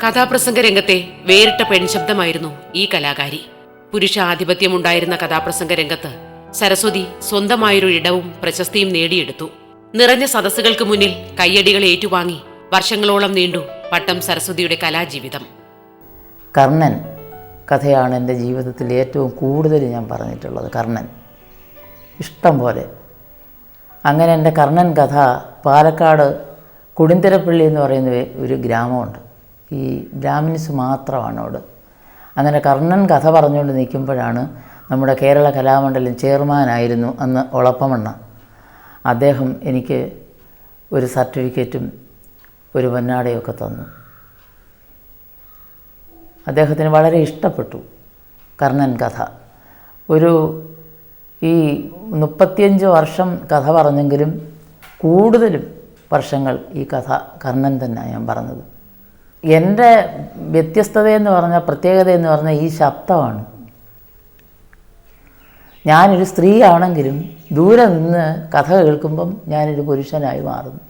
കഥാപ്രസംഗ രംഗത്തെ വേറിട്ട പെൺശബ്ദമായിരുന്നു ഈ കലാകാരി. പുരുഷ ആധിപത്യമുണ്ടായിരുന്ന കഥാപ്രസംഗ രംഗത്ത് സരസ്വതി സ്വന്തമായൊരു ഇടവും പ്രശസ്തിയും നേടിയെടുത്തു. നിറഞ്ഞ സദസ്സുകൾക്ക് മുന്നിൽ കയ്യടികൾ ഏറ്റുവാങ്ങി വർഷങ്ങളോളം നീണ്ടു പട്ടം സരസ്വതിയുടെ കലാജീവിതം. കർണൻ കഥയാണ് എൻ്റെ ജീവിതത്തിൽ ഏറ്റവും കൂടുതൽ ഞാൻ പറഞ്ഞിട്ടുള്ളത്. കർണൻ ഇഷ്ടം പോലെ. അങ്ങനെ എൻ്റെ കർണൻ കഥ പാലക്കാട് കുടിന്തരപ്പള്ളി എന്ന് പറയുന്ന ഒരു ഗ്രാമമുണ്ട്. ഈ ബ്രാഹ്മിൻസ് മാത്രമാണ് അവിടെ. അങ്ങനെ കർണൻ കഥ പറഞ്ഞുകൊണ്ട് നിൽക്കുമ്പോഴാണ് നമ്മുടെ കേരള കലാമണ്ഡലം ചെയർമാനായിരുന്നു അന്ന് ഒളപ്പമണ്ണ. അദ്ദേഹം എനിക്ക് ഒരു സർട്ടിഫിക്കറ്റും ഒരു പൊന്നാടയൊക്കെ തന്നു. അദ്ദേഹത്തിന് വളരെ ഇഷ്ടപ്പെട്ടു കർണൻ കഥ. ഈ 35 വർഷം കഥ പറഞ്ഞെങ്കിലും കൂടുതലും വർഷങ്ങൾ ഈ കഥ കർണൻ തന്നെയാണ് ഞാൻ പറഞ്ഞത്. എൻ്റെ വ്യത്യസ്തതയെന്ന് പറഞ്ഞാൽ, പ്രത്യേകതയെന്ന് പറഞ്ഞാൽ ഈ ശബ്ദമാണ്. ഞാനൊരു സ്ത്രീയാണെങ്കിലും ദൂരെ നിന്ന് കഥ കേൾക്കുമ്പം ഞാനൊരു പുരുഷനായി മാറുന്നു.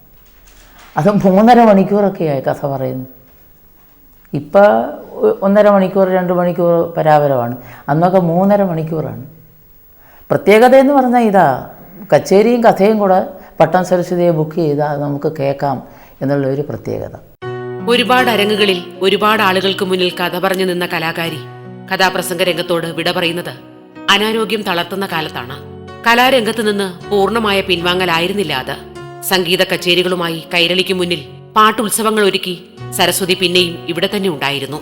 അത് 3.5 മണിക്കൂറൊക്കെയായി കഥ പറയുന്നു. ഇപ്പോൾ 1.5 മണിക്കൂർ 2 മണിക്കൂർ പരാപരമാണ്. അന്നൊക്കെ 3.5 മണിക്കൂറാണ്. പ്രത്യേകതയെന്ന് പറഞ്ഞാൽ ഇതാ, കച്ചേരിയും കഥയും കൂടെ പട്ടം സരസ്വതിയെ ബുക്ക് ചെയ്താൽ നമുക്ക് കേൾക്കാം എന്നുള്ള ഒരു പ്രത്യേകത. ഒരുപാട് അരങ്ങുകളിൽ ഒരുപാട് ആളുകൾക്ക് മുന്നിൽ കഥ പറഞ്ഞു നിന്ന കലാകാരി കഥാപ്രസംഗ രംഗത്തോട് വിട പറയുന്നത് അനാരോഗ്യം തളർത്തുന്ന കാലത്താണ്. കലാരംഗത്ത് നിന്ന് പൂർണ്ണമായ പിൻവാങ്ങലായിരുന്നില്ല അത്. സംഗീത കച്ചേരികളുമായി കൈരളിക്ക് മുന്നിൽ പാട്ടുത്സവങ്ങൾ ഒരുക്കി സരസ്വതി പിന്നെയും ഇവിടെ തന്നെ ഉണ്ടായിരുന്നു.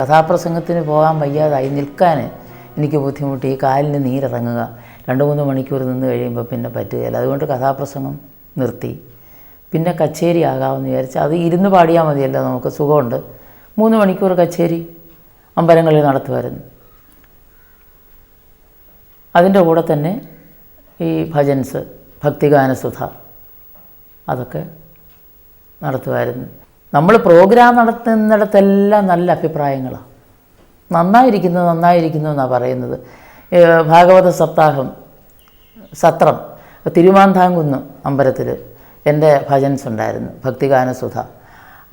കഥാപ്രസംഗത്തിന് പോകാൻ വയ്യാതായി, നിൽക്കാൻ എനിക്ക് ബുദ്ധിമുട്ട്, ഈ കാലിന് നീരിറങ്ങുക, 2-3 മണിക്കൂർ നിന്ന് കഴിയുമ്പോൾ പിന്നെ പറ്റുകയില്ല. അതുകൊണ്ട് കഥാപ്രസംഗം നിർത്തി. പിന്നെ കച്ചേരി ആകാമെന്ന് വിചാരിച്ചാൽ അത് ഇരുന്ന് പാടിയാൽ മതിയല്ലോ, നമുക്ക് സുഖമുണ്ട്. 3 മണിക്കൂർ കച്ചേരി അമ്പലങ്ങളിൽ നടത്തുമായിരുന്നു. അതിൻ്റെ കൂടെ തന്നെ ഈ ഭജൻസ്, ഭക്തിഗാനസുധ അതൊക്കെ നടത്തുമായിരുന്നു. നമ്മൾ പ്രോഗ്രാം നടത്തുന്നിടത്തെല്ലാം നല്ല അഭിപ്രായങ്ങളാണ്. നന്നായിരിക്കുന്നു എന്നാണ് പറയുന്നത്. ഭാഗവത സത്രം തിരുമാന്താംകുന്ന് അമ്പലത്തിൽ എൻ്റെ ഭജൻസ് ഉണ്ടായിരുന്നു, ഭക്തിഗാനസുധ.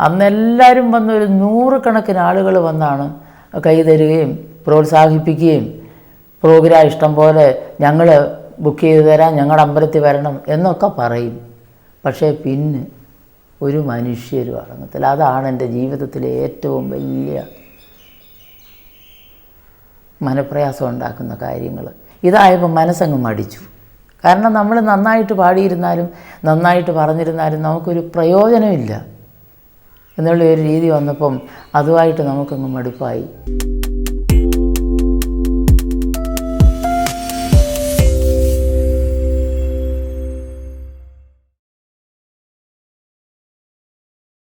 അന്നെല്ലാവരും വന്ന് ഒരു 100 കണക്കിന് ആളുകൾ വന്നാണ് കൈ തരുകയും പ്രോത്സാഹിപ്പിക്കുകയും പ്രോഗ്രാം ഇഷ്ടം പോലെ ഞങ്ങൾ ബുക്ക് ചെയ്ത് തരാം, ഞങ്ങളുടെ അമ്പലത്തിൽ വരണം എന്നൊക്കെ പറയും. പക്ഷേ പിന്നെ ഒരു മനുഷ്യരും അടങ്ങത്തില്ല. അതാണ് എൻ്റെ ജീവിതത്തിലെ ഏറ്റവും വലിയ മനപ്രയാസം ഉണ്ടാക്കുന്ന കാര്യങ്ങൾ. ഇതായപ്പോൾ മനസ്സങ്ങ് മടിച്ചു. കാരണം നമ്മൾ നന്നായിട്ട് പാടിയിരുന്നാലും നന്നായിട്ട് പറഞ്ഞിരുന്നാലും നമുക്കൊരു പ്രയോജനമില്ല എന്നുള്ള ഒരു രീതി വന്നപ്പം അതുമായിട്ട് നമുക്കങ്ങ് മടുപ്പായി.